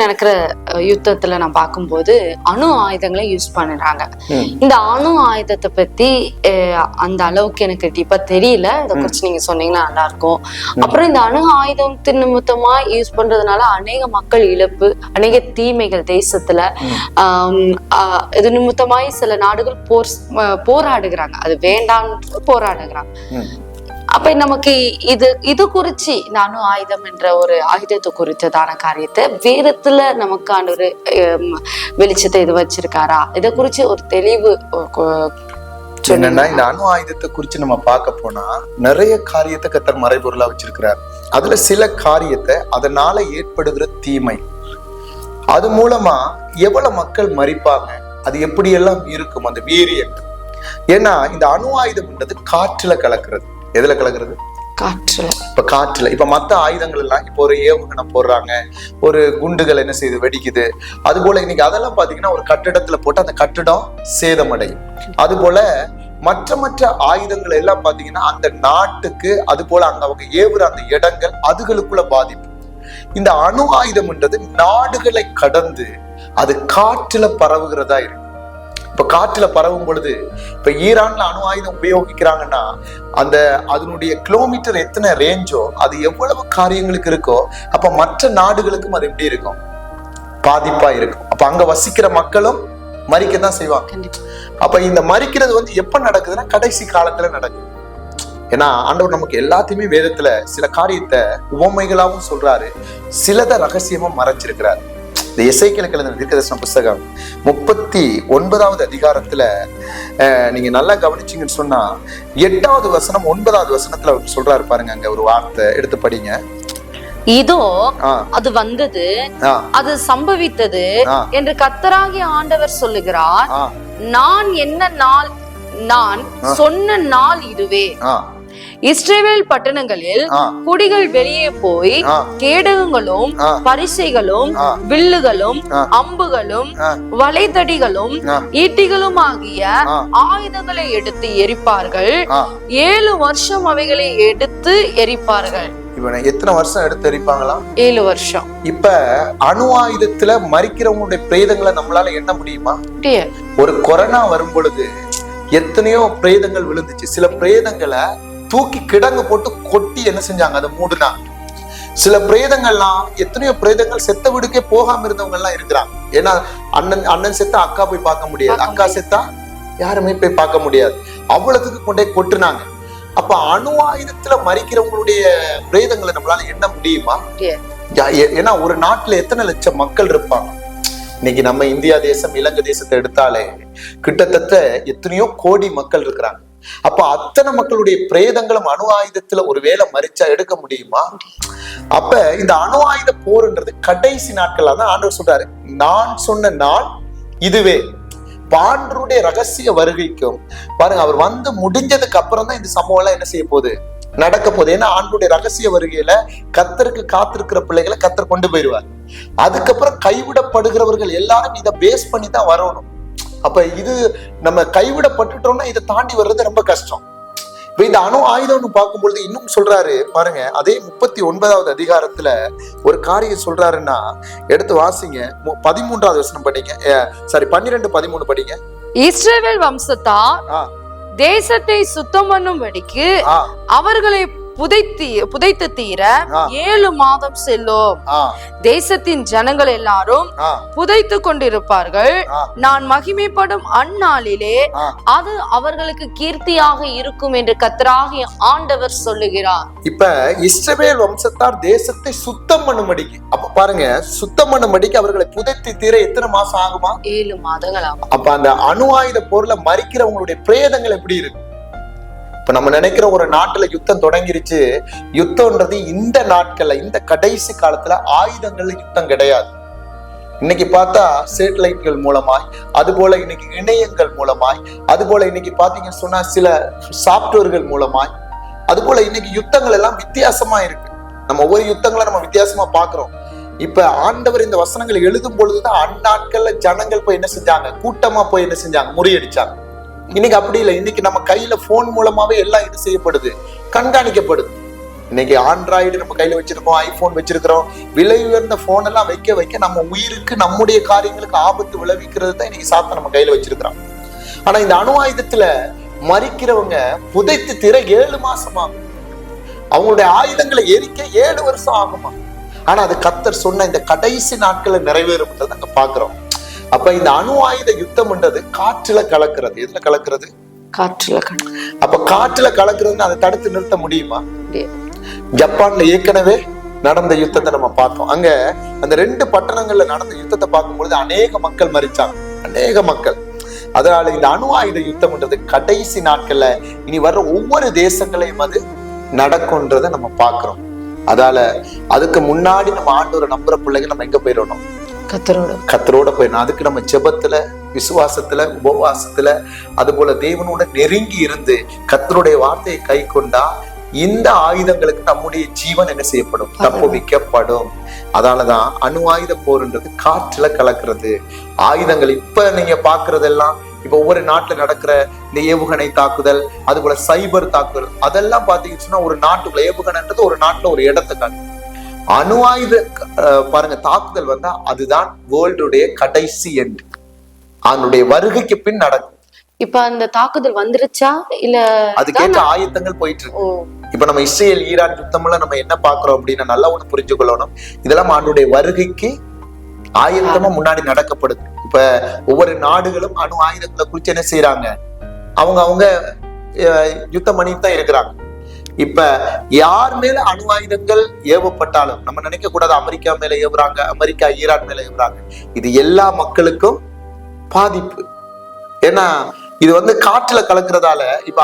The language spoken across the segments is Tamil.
நடக்கிற யுத்தத்துல நான் பார்க்கும்போது அணு ஆயுதங்களை யூஸ் பண்ணுறாங்க. இந்த அணு ஆயுதத்தை பத்தி அந்த அளவுக்கு எனக்கு டீப்பா தெரியல. இதை குறிச்சு நீங்க சொன்னீங்கன்னா நல்லா இருக்கும். அப்புறம் இந்த அணு ஆயுதத்தின் நிமித்தமா யூஸ் பண்றதுனால அநேக மக்கள் இழப்பு, அநேக தீமைகள் தேசத்துல இது நிமித்தமாய் சில நாடுகள் போராடுகிறாங்க. அது வேண்டாம் போராடுகிறாங்க. அப்ப நமக்கு இது குறிச்சு இந்த அணு ஆயுதம் என்ற ஒரு ஆயுதத்தை குறித்ததான காரியத்தை வேதத்துல நமக்கான ஒரு வெளிச்சத்தை இது வச்சிருக்காரா, இதை குறிச்சு ஒரு தெளிவு என்னன்னா, இந்த அணு ஆயுதத்தை குறிச்சு நம்ம பார்க்க போனா நிறைய காரியத்தை கர்த்தர் மறைபொருளா வச்சிருக்கிறார். அதுல சில காரியத்தை அதனால ஏற்படுகிற தீமை, அது மூலமா எவ்வளவு மக்கள் மரிப்பாங்க, அது எப்படியெல்லாம் இருக்கும் அந்த வீரியம். ஏன்னா இந்த அணு ஆயுதம்ன்றது காற்றுல கலக்கிறது. எதுல கலக்கிறது? காற்றுல. இப்ப காற்றுல. இப்ப மத்த ஆயுதங்கள் எல்லாம் இப்போ ஒரு ஏவுகணை போடுறாங்க, ஒரு குண்டுகள் என்ன செய்யுது, வெடிக்குது. அது போல இன்னைக்கு அதெல்லாம் பாத்தீங்கன்னா ஒரு கட்டிடத்துல போட்டு அந்த கட்டிடம் சேதமடையும். அது போல மற்ற ஆயுதங்கள் எல்லாம் பாத்தீங்கன்னா அந்த நாட்டுக்கு, அது போல அங்க அவங்க ஏவுற அந்த இடங்கள் அதுகளுக்குள்ள பாதிப்பு. இந்த அணு ஆயுதம்ன்றது நாடுகளை கடந்து அது காற்றுல பரவுகிறதா இருக்கு. இப்ப காற்றுல பரவும் பொழுது, இப்ப ஈரான்ல அணு ஆயுதம் உபயோகிக்கிறாங்கன்னா அந்த அதனுடைய கிலோமீட்டர் எத்தனை ரேஞ்சோ அது எவ்வளவு காரியங்களுக்கு இருக்கோ, அப்ப மற்ற நாடுகளுக்கும் அது எப்படி இருக்கும், பாதிப்பா இருக்கும். அப்ப அங்க வசிக்கிற மக்களும் மரிக்கத்தான் செய்வாங்க. அப்ப இந்த மரிக்கிறது எப்ப நடக்குதுன்னா கடைசி காலத்துல நடக்குது. ஏன்னா ஆண்டவர் நமக்கு எல்லாத்தையுமே வேதத்துல சில காரியத்தை உவமைகளாவும் சொல்றாரு, சிலத ரகசியமா மறைச்சிருக்கிறாரு. இந்த எசேக்கியேல் எழுதின தீர்க்கதரிசன புஸ்தகம் 39வது அதிகாரத்துல நீங்க நல்லா கவனிச்சீங்கன்னு சொன்னா 8வது வசனம் 9வது வசனத்துல அவர் சொல்றாரு பாருங்க. அங்க ஒரு வார்த்தை எடுத்து படிங்க. இதோ அது வந்தது, அது சம்பவித்தது என்று கர்த்தராகிய ஆண்டவர் சொல்லுகிறார். நான் என்ன நாள், நான் சொன்ன நாள் இதுவே. இஸ்ரவேல் பட்டணங்களில் குடிகள் வெளியே போய் கேடகங்களும் பரிசைகளும் வில்லுகளும் அம்புகளும் வளைதடிகளும் ஈட்டிகளும் ஆகிய ஆயுதங்களை எடுத்து எரிப்பார்கள். 7 வருஷம் அவைகளை எடுத்து எரிப்பார்கள். எத்தனை வருஷம் எடுத்து எரிப்பாங்களா? 7 வருஷம். இப்ப அணு ஆயுதத்துல மரிக்கிறவங்களுடைய பிரேதங்களை நம்மளால எண்ண முடியுமா? ஒரு கொரோனா வரும் பொழுது எத்தனையோ பிரேதங்கள் விழுந்துச்சு. சில பிரேதங்களை தூக்கி கிடங்கு போட்டு கொட்டி என்ன செஞ்சாங்க, அதை மூடுனாங்க. சில பிரேதங்கள்லாம், எத்தனையோ பிரேதங்கள் செத்த வீடுக்கே போகாம இருந்தவங்க எல்லாம் இருக்கிறாங்க. ஏன்னா அண்ணன் செத்தா அக்கா போய் பார்க்க முடியாது, அக்கா செத்தா யாருமே போய் பார்க்க முடியாது, அவ்வளவுக்கு கொண்டே கொட்டுனாங்க. அப்ப அணு ஆயுதத்துல மரிக்கிறவங்களுடைய பிரேதங்களை நம்மளால எண்ண முடியுமா? ஏன்னா ஒரு நாட்டுல எத்தனை லட்சம் மக்கள் இருப்பாங்க. இன்னைக்கு நம்ம இந்தியா தேசம், இலங்கை தேசத்தை எடுத்தாலே கிட்டத்தட்ட எத்தனையோ கோடி மக்கள் இருக்கிறாங்க. அப்ப அத்தனை மக்களுடைய பிரேதங்களும் அணு ஆயுதத்துல ஒருவேளை மரிச்சா எடுக்க முடியுமா? அப்ப இந்த அணு ஆயுத போர்ன்றது கடைசி நாட்கள்ல தான் ஆண்டவர் சொல்றாரு, நான் சொன்ன நாள் இதுவே. ஆண்டவருடைய ரகசிய வருகைக்கும் பாருங்க, அவர் வந்து முடிஞ்சதுக்கு அப்புறம் தான் இந்த சம்பவம் எல்லாம் என்ன செய்ய போகுது, நடக்க போகுது. ஏன்னா ஆண்டவருடைய ரகசிய வருகையில கர்த்தருக்கு காத்திருக்கிற பிள்ளைகளை கர்த்தர் கொண்டு போயிடுவார். அதுக்கப்புறம் கைவிடப்படுகிறவர்கள் எல்லாரும் இதை பேஸ் பண்ணி தான் வரணும். அப்ப இது நம்ம கைவிடப்பட்டுட்டோம்னா இதை தாண்டி வர்றது ரொம்ப கஷ்டம். இப்ப இந்த அணு ஆயுதம்னு பார்க்கும்பொழுது இன்னும் சொல்றாரு பாருங்க, அதே 39வது அதிகாரத்துல ஒரு காரியம் சொல்றாருன்னா எடுத்து வாசிங்க. 13வது வசனம் படிங்க. 12-13 படிங்க. இஸ்ரவேல் வம்சத்தார் தேசத்தை சுத்தம் பண்ணும்படிக்கு அவர்களை புதைத்து தீர 7 மாதம் செல்லும். தேசத்தின் ஜனங்கள் எல்லாரும் புதைத்து கொண்டிருப்பார்கள். நான் மகிமைப்படும் அந்நாளிலே அது அவர்களுக்கு கீர்த்தியாக இருக்கும் என்று கர்த்தராகிய ஆண்டவர் சொல்லுகிறார். இப்ப இஸ்ரவேல் வம்சத்தார் தேசத்தை சுத்தம் பண்ணும்படிக்கு, அப்ப பாருங்க, சுத்தம் பண்ணும்படிக்கு அவர்களை புதைத்து தீர எத்தனை மாசம் ஆகுமா? 7 மாதங்கள் ஆகும். அப்ப அந்த அணு ஆயுத போர்ல மரிக்கிறவங்களுடைய பிரேதங்கள் எப்படி இருக்கு? இப்ப நம்ம நினைக்கிற ஒரு நாட்டுல யுத்தம் தொடங்கிருச்சு, யுத்தம்ன்றது இந்த நாட்கள்ல, இந்த கடைசி காலத்துல ஆயுதங்கள்ல யுத்தம் கிடையாது. இன்னைக்கு பார்த்தா சேட்டலைட்கள் மூலமாய், அது போல இன்னைக்கு இணையங்கள் மூலமாய், அது போல இன்னைக்கு பாத்தீங்கன்னு சொன்னா சில சாப்ட்வேர்கள் மூலமாய், அது போல இன்னைக்கு யுத்தங்கள் எல்லாம் வித்தியாசமா இருக்கு. நம்ம ஒவ்வொரு யுத்தங்களை நம்ம வித்தியாசமா பாக்குறோம். இப்ப ஆண்டவர் இந்த வசனங்களை எழுதும் பொழுதுதான் அந்நாட்கள்ல ஜனங்கள் போய் என்ன செஞ்சாங்க, கூட்டமா போய் என்ன செஞ்சாங்க, முறியடிச்சாங்க. இன்னைக்கு அப்படி இல்லை. இன்னைக்கு நம்ம கையில போன் மூலமாவே எல்லாம் இது செய்யப்படுது, கண்காணிக்கப்படுது. இன்னைக்கு ஆண்ட்ராய்டு நம்ம கையில வச்சிருக்கோம், ஐபோன் வச்சிருக்கிறோம். விலை உயர்ந்த போன் எல்லாம் வைக்க வைக்க நம்ம உயிருக்கு, நம்முடைய காரியங்களுக்கு ஆபத்து விளைவிக்கிறது தான் இன்னைக்கு சாத்தான் நம்ம கையில வச்சிருக்கிறோம். ஆனா இந்த அணு ஆயுதத்துல மறிக்கிறவங்க புதைத்து தீர 7 மாசம் ஆகும். அவங்களுடைய ஆயுதங்களை எரிக்க 7 வருஷம் ஆகுமா. ஆனா அது கர்த்தர் சொன்ன இந்த கடைசி நாட்களை நிறைவேறும் அங்க பாக்குறோம். அப்ப இந்த அணு ஆயுத யுத்தம்ன்றது காற்றுல கலக்கிறது. எதுல கலக்கிறது? காற்றுல. அப்ப காற்றுல கலக்குறதுன்னு அதை தடுத்து நிறுத்த முடியுமா? ஜப்பான்ல ஏற்கனவே நடந்த யுத்தத்தை நம்ம பார்த்தோம். அங்க அந்த 2 பட்டணங்கள்ல நடந்த யுத்தத்தை பார்க்கும்பொழுது அநேக மக்கள் மரிச்சாங்க, அநேக மக்கள். அதனால இந்த அணு ஆயுத யுத்தம்ன்றது கடைசி நாட்கள்ல இனி வர்ற ஒவ்வொரு தேசங்களையும் அது நடக்கும்ன்றதை நம்ம பாக்குறோம். அதால அதுக்கு முன்னாடி நம்ம ஆண்டவரை நம்புற பிள்ளைங்க நம்ம எங்க போயிடணும்? கர்த்தரோட போயிடணும். அதுக்கு நம்ம ஜெபத்துல, விசுவாசத்துல, உபவாசத்துல, அது போல தேவனோட நெருங்கி இருந்து கர்த்தருடைய வார்த்தையை கை கொண்டா இந்த ஆயுதங்களுக்கு நம்முடைய ஜீவன் என்ன செய்யப்படும்? தப்புவிக்கப்படும். அதனாலதான் அணு ஆயுத போர்ன்றது காற்றுல கலக்கிறது. ஆயுதங்கள் இப்ப நீங்க பாக்குறதெல்லாம், இப்ப ஒவ்வொரு நாட்டுல நடக்கிற இந்த ஏவுகணை தாக்குதல், அது போல சைபர் தாக்குதல், அதெல்லாம் பாத்தீங்கன்னா ஒரு நாட்டுக்குள்ள ஏவுகணைன்றது ஒரு நாட்டுல ஒரு இடத்துக்கான அணு ஆயுத பாருங்க தாக்குதல் வந்தா அதுதான் வேர்ல்டுடைய கடைசி எண்ட். அதனுடைய வருகைக்கு பின் நடக்கும். இப்ப அந்த தாக்குதல் வந்துருச்சா இல்ல அதுக்கேற்ற ஆயுதங்கள் போயிட்டு இருக்கு. இப்ப நம்ம இஸ்ரேல் ஈரான் யுத்தம்ல நம்ம என்ன பாக்குறோம் அப்படின்னா நல்லா ஒண்ணு புரிஞ்சு கொள்ளணும். இதெல்லாம் அவனுடைய வருகைக்கு ஆயுதமா முன்னாடி நடக்கப்படுது. இப்ப ஒவ்வொரு நாடுகளும் அணு ஆயுதங்களை குறிச்சு என்ன செய்யறாங்க? அவங்க யுத்தம் பண்ணிட்டு தான் இருக்கிறாங்க. இப்ப யார் மேல அணு ஆயுதங்கள் ஏவப்பட்டாலும் நம்ம நினைக்க கூடாது அமெரிக்கா மேல ஏவுறாங்க, அமெரிக்கா ஈரான் மேல ஏவுறாங்க. இது எல்லா மக்களுக்கும் பாதிப்பு. ஏன்னா இது காற்றுல கலக்கிறதால இப்ப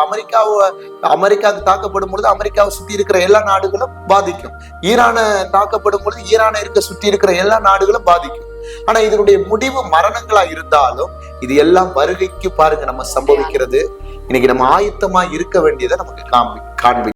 அமெரிக்காவுக்கு தாக்கப்படும் பொழுது அமெரிக்காவை சுத்தி இருக்கிற எல்லா நாடுகளும் பாதிக்கும். ஈரானை தாக்கப்படும் பொழுது ஈரானை சுத்தி இருக்கிற எல்லா நாடுகளும் பாதிக்கும். ஆனா இதனுடைய முடிவு மரணங்களா இருந்தாலும் இது எல்லாம் வருகைக்கு பாருங்க நம்ம சம்பவிக்கிறது. இன்னைக்கு நம்ம ஆயத்தமா இருக்க வேண்டியதை நமக்கு காண்பி